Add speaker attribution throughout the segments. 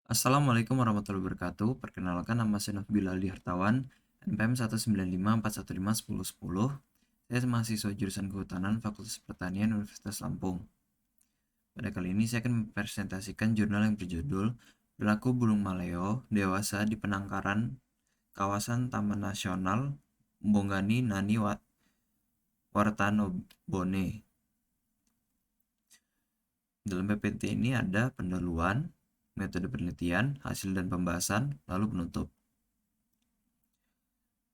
Speaker 1: Assalamualaikum warahmatullahi wabarakatuh. Perkenalkan, nama saya Nafbil Aldi Hartawan, NPM 195415101. Saya mahasiswa jurusan Kehutanan Fakultas Pertanian Universitas Lampung. Pada kali ini saya akan mempresentasikan jurnal yang berjudul Perilaku Burung Maleo Dewasa di Penangkaran Kawasan Taman Nasional Bongani Nani Wartanobone. Dalam PPT ini ada pendahuluan, metode penelitian, hasil dan pembahasan, lalu penutup.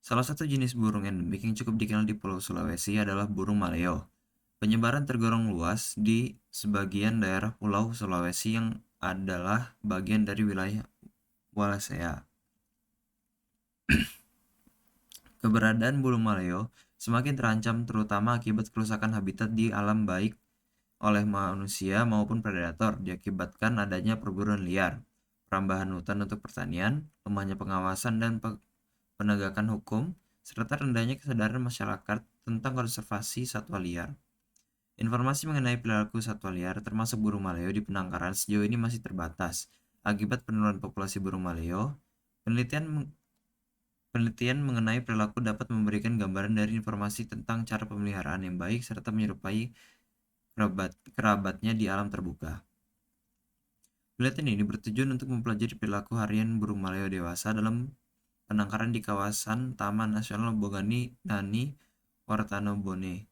Speaker 1: Salah satu jenis burung endemik yang cukup dikenal di Pulau Sulawesi adalah burung maleo. Penyebaran tergolong luas di sebagian daerah Pulau Sulawesi yang adalah bagian dari wilayah Wallacea. Keberadaan burung maleo semakin terancam terutama akibat kerusakan habitat di alam baik oleh manusia maupun predator diakibatkan adanya perburuan liar, perambahan hutan untuk pertanian, lemahnya pengawasan dan penegakan hukum, serta rendahnya kesadaran masyarakat tentang konservasi satwa liar. Informasi mengenai perilaku satwa liar termasuk burung maleo di penangkaran sejauh ini masih terbatas. Akibat penurunan populasi burung maleo, penelitian mengenai perilaku dapat memberikan gambaran dari informasi tentang cara pemeliharaan yang baik serta menyerupai kerabatnya di alam terbuka. Penelitian ini bertujuan untuk mempelajari perilaku harian burung maleo dewasa dalam penangkaran di kawasan Taman Nasional Bongani Nani Wartanobone.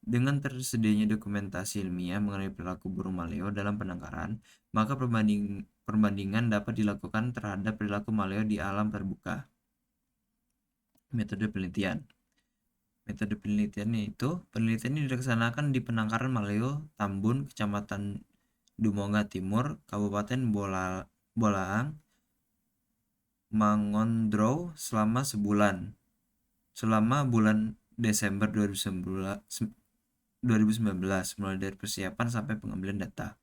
Speaker 1: Dengan tersedianya dokumentasi ilmiah mengenai perilaku burung maleo dalam penangkaran, maka perbandingan dapat dilakukan terhadap perilaku maleo di alam terbuka. Metode penelitian. Metode penelitiannya itu, penelitian ini dilaksanakan di penangkaran maleo Tambun, Kecamatan Dumonga Timur, Kabupaten Bolaang, Mangondrow selama bulan Desember 2019 mulai dari persiapan sampai pengambilan data.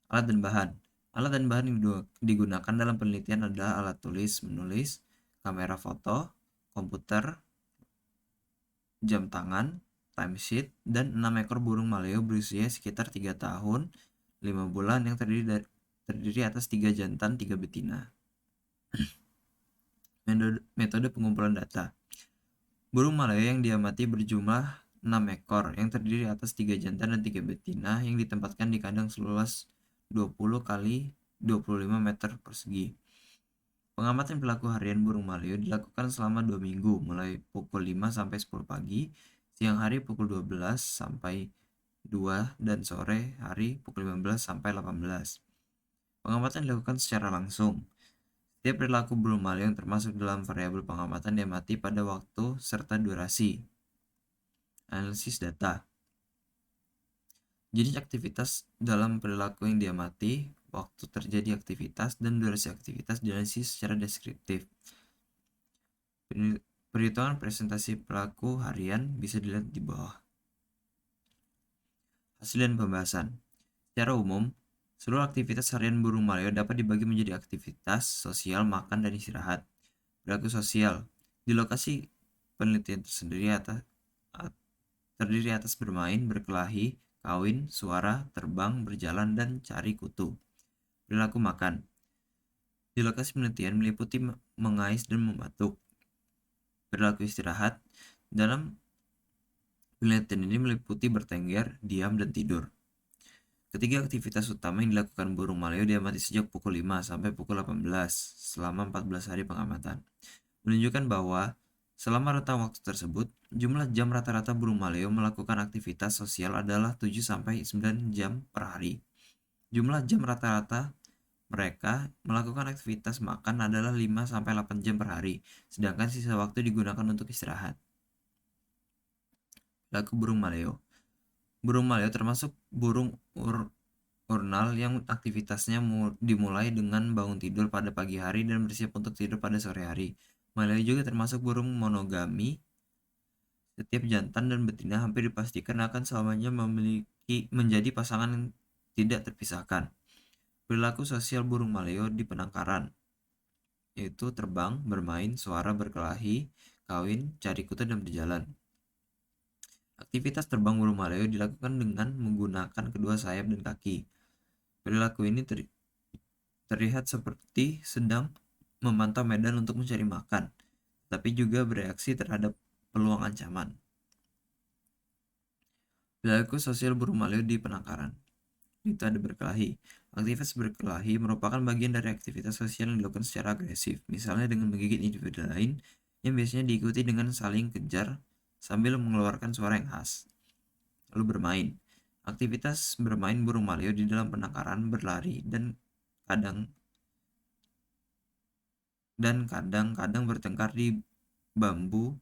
Speaker 1: Alat dan bahan. Alat dan bahan yang digunakan dalam penelitian adalah alat tulis menulis, kamera foto, komputer, jam tangan, timesheet, dan 6 ekor burung maleo berusia sekitar 3 tahun 5 bulan yang terdiri atas 3 jantan 3 betina. Metode pengumpulan data. Burung maleo yang diamati berjumlah 6 ekor yang terdiri atas 3 jantan dan 3 betina yang ditempatkan di kandang seluas 20 kali 25 meter persegi. Pengamatan perilaku harian burung maleo dilakukan selama 2 minggu mulai pukul 5 sampai 10 pagi, siang hari pukul 12 sampai 2 dan sore hari pukul 15 sampai 18. Pengamatan dilakukan secara langsung. Setiap perilaku burung maleo yang termasuk dalam variabel pengamatan diamati pada waktu serta durasi. Analisis data. Jenis aktivitas dalam perilaku yang diamati, waktu terjadi aktivitas, dan durasi aktivitas dianalisis secara deskriptif. Perhitungan presentasi perilaku harian bisa dilihat di bawah. Hasil dan pembahasan. Secara umum, seluruh aktivitas harian burung maleo dapat dibagi menjadi aktivitas sosial, makan, dan istirahat. Perilaku sosial. Di lokasi penelitian terdiri atas bermain, berkelahi, kawin, suara, terbang, berjalan, dan cari kutu. Perilaku makan. Di lokasi penelitian meliputi mengais dan membatuk. Perilaku istirahat. Dalam penelitian ini meliputi bertengger, diam, dan tidur. Ketiga aktivitas utama yang dilakukan burung maleo diamati sejak pukul 5 sampai pukul 18 selama 14 hari pengamatan. Menunjukkan bahwa selama rentang waktu tersebut, jumlah jam rata-rata burung maleo melakukan aktivitas sosial adalah 7 sampai 9 jam per hari. Jumlah jam rata-rata mereka melakukan aktivitas makan adalah 5 sampai 8 jam per hari, sedangkan sisa waktu digunakan untuk istirahat. Perilaku burung maleo. Burung maleo termasuk burung urnal yang aktivitasnya dimulai dengan bangun tidur pada pagi hari dan bersiap untuk tidur pada sore hari. Maleo juga termasuk burung monogami. Setiap jantan dan betina hampir dipastikan akan selamanya menjadi pasangan yang tidak terpisahkan. Perilaku sosial burung maleo di penangkaran, yaitu terbang, bermain, suara, berkelahi, kawin, cari kutu, dan berjalan. Aktivitas terbang burung maleo dilakukan dengan menggunakan kedua sayap dan kaki. Perilaku ini terlihat seperti sedang memantau medan untuk mencari makan, tapi juga bereaksi terhadap peluang ancaman. Perilaku sosial burung maleo di penangkaran. Itu ada berkelahi. Aktivitas berkelahi merupakan bagian dari aktivitas sosial yang dilakukan secara agresif, misalnya dengan menggigit individu lain yang biasanya diikuti dengan saling kejar sambil mengeluarkan suara yang khas. Lalu bermain. Aktivitas bermain burung maleo di dalam penangkaran berlari dan kadang-kadang bertengkar di bambu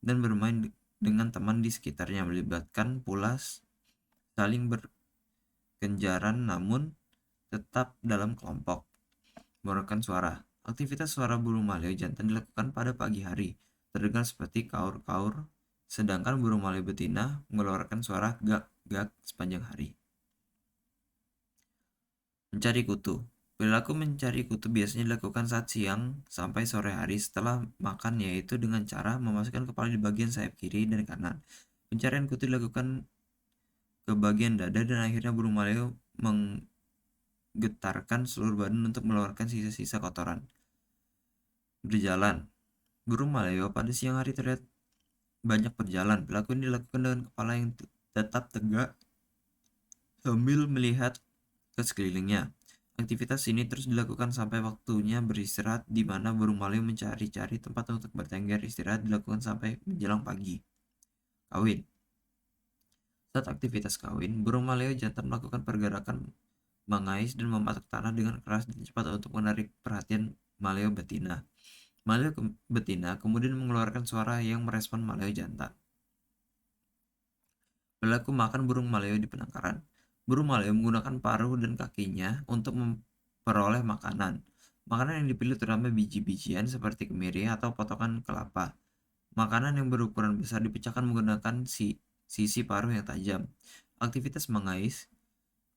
Speaker 1: dan bermain dengan teman di sekitarnya, melibatkan pula saling berkenjaran namun tetap dalam kelompok. Mengeluarkan suara. Aktivitas suara burung maleo jantan dilakukan pada pagi hari, terdengar seperti kaur-kaur, sedangkan burung maleo betina mengeluarkan suara gak-gak sepanjang hari. Mencari kutu. Perilaku mencari kutu biasanya dilakukan saat siang sampai sore hari setelah makan, yaitu dengan cara memasukkan kepala di bagian sayap kiri dan kanan. Pencarian kutu dilakukan ke bagian dada dan akhirnya burung maleo menggetarkan seluruh badan untuk mengeluarkan sisa-sisa kotoran. Berjalan. Burung maleo pada siang hari terlihat banyak berjalan. Perilaku ini dilakukan dengan kepala yang tetap tegak sambil melihat ke sekelilingnya. Aktivitas ini terus dilakukan sampai waktunya beristirahat, di mana burung maleo mencari-cari tempat untuk bertengger. Istirahat dilakukan sampai menjelang pagi. Kawin. Saat aktivitas kawin, burung maleo jantan melakukan pergerakan mengais dan mematuk tanah dengan keras dan cepat untuk menarik perhatian maleo betina. Maleo betina kemudian mengeluarkan suara yang merespon maleo jantan. Perilaku makan burung maleo di penangkaran. Burung maleo menggunakan paruh dan kakinya untuk memperoleh makanan. Makanan yang dipilih terutama biji-bijian seperti kemiri atau potongan kelapa. Makanan yang berukuran besar dipecahkan menggunakan sisi paruh yang tajam. Aktivitas mengais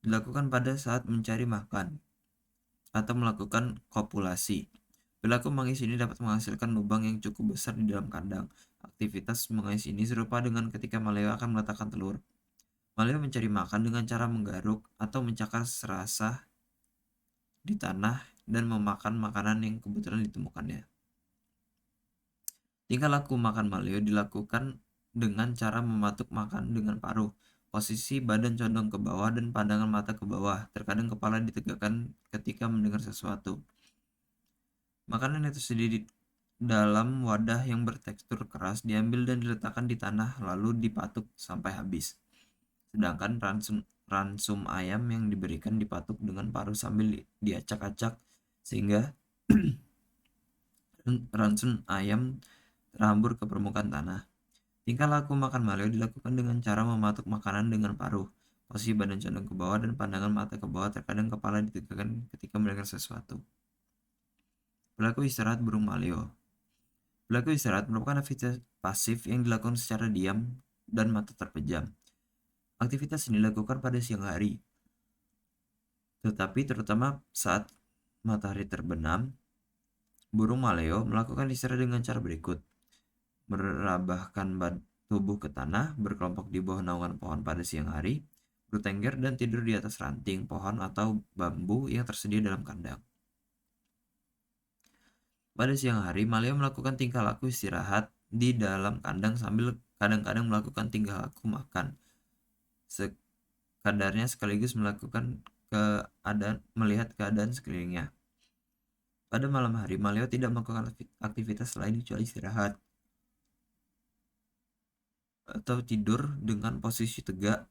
Speaker 1: dilakukan pada saat mencari makan atau melakukan kopulasi. Perilaku mengais ini dapat menghasilkan lubang yang cukup besar di dalam kandang. Aktivitas mengais ini serupa dengan ketika maleo akan meletakkan telur. Maleo mencari makan dengan cara menggaruk atau mencakar serasa di tanah dan memakan makanan yang kebetulan ditemukannya. Tingkah laku makan maleo dilakukan dengan cara mematuk makan dengan paruh. Posisi badan condong ke bawah dan pandangan mata ke bawah. Terkadang kepala ditegakkan ketika mendengar sesuatu. Makanan yang tersedia di dalam wadah yang bertekstur keras diambil dan diletakkan di tanah lalu dipatuk sampai habis. Sedangkan ransum ayam yang diberikan dipatuk dengan paruh sambil diacak-acak sehingga ransum ayam terhambur ke permukaan tanah. Tingkah laku makan maleo dilakukan dengan cara mematuk makanan dengan paruh. Posisi badan condong ke bawah dan pandangan mata ke bawah, terkadang kepala ditegakkan ketika mendengar sesuatu. Perilaku istirahat burung maleo. Perilaku istirahat merupakan aktivitas pasif yang dilakukan secara diam dan mata terpejam. Aktivitas ini dilakukan pada siang hari, tetapi terutama saat matahari terbenam, burung maleo melakukan istirahat dengan cara berikut. Merabahkan tubuh ke tanah, berkelompok di bawah naungan pohon pada siang hari, bertengger dan tidur di atas ranting pohon atau bambu yang tersedia dalam kandang. Pada siang hari, maleo melakukan tingkah laku istirahat di dalam kandang sambil kadang-kadang melakukan tingkah laku makan. Sekadarnya sekaligus melihat keadaan sekelilingnya. Pada malam hari, maleo tidak melakukan aktivitas lain kecuali istirahat atau tidur dengan posisi tegak,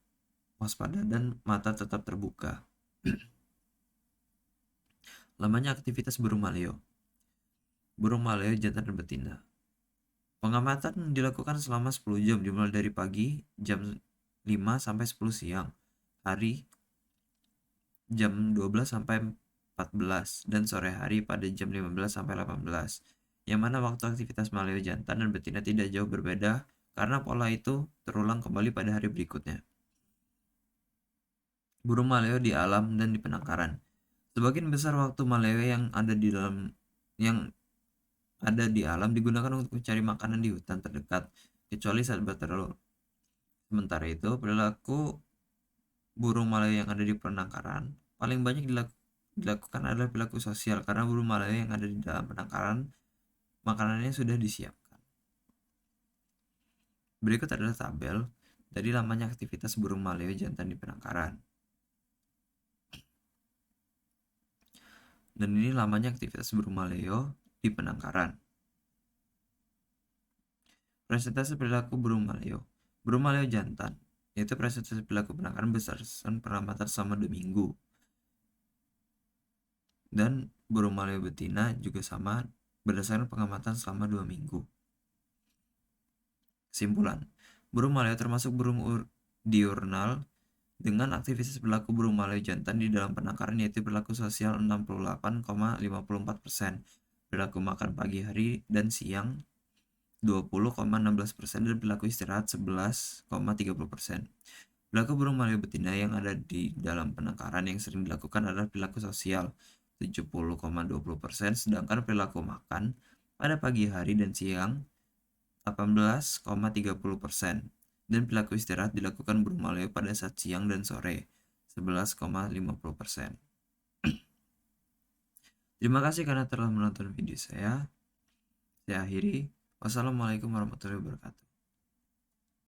Speaker 1: waspada, dan mata tetap terbuka. Lamanya aktivitas burung maleo. Burung maleo jantan dan betina. Pengamatan dilakukan selama 10 jam, dimulai dari pagi jam 5 sampai 10 siang, hari jam 12 sampai 14, dan sore hari pada jam 15 sampai 18. Yang mana waktu aktivitas maleo jantan dan betina tidak jauh berbeda karena pola itu terulang kembali pada hari berikutnya. Burung maleo di alam dan di penangkaran. Sebagian besar waktu maleo yang ada di alam digunakan untuk mencari makanan di hutan terdekat, kecuali saat bertelur. Sementara itu, perilaku burung maleo yang ada di penangkaran paling banyak dilakukan adalah perilaku sosial karena burung maleo yang ada di dalam penangkaran makanannya sudah disiapkan. Berikut adalah tabel dari lamanya aktivitas burung maleo jantan di penangkaran. Dan ini lamanya aktivitas burung maleo di penangkaran. Presentasi perilaku burung maleo. Burung maleo jantan, yaitu presentasi perilaku penangkaran berdasarkan pengamatan selama 2 minggu. Dan burung maleo betina juga sama berdasarkan pengamatan selama 2 minggu. Kesimpulan, burung maleo termasuk burung diurnal dengan aktivitas perilaku burung maleo jantan di dalam penangkaran yaitu perilaku sosial 68,54%, perilaku makan pagi hari dan siang 20,16% dan perilaku istirahat 11,30%. Perilaku burung maleo betina yang ada di dalam penangkaran yang sering dilakukan adalah perilaku sosial 70,20%, sedangkan perilaku makan pada pagi hari dan siang 18,30%, dan perilaku istirahat dilakukan burung maleo pada saat siang dan sore 11,50%. Terima kasih karena telah menonton video saya. Saya akhiri. Wassalamualaikum warahmatullahi wabarakatuh.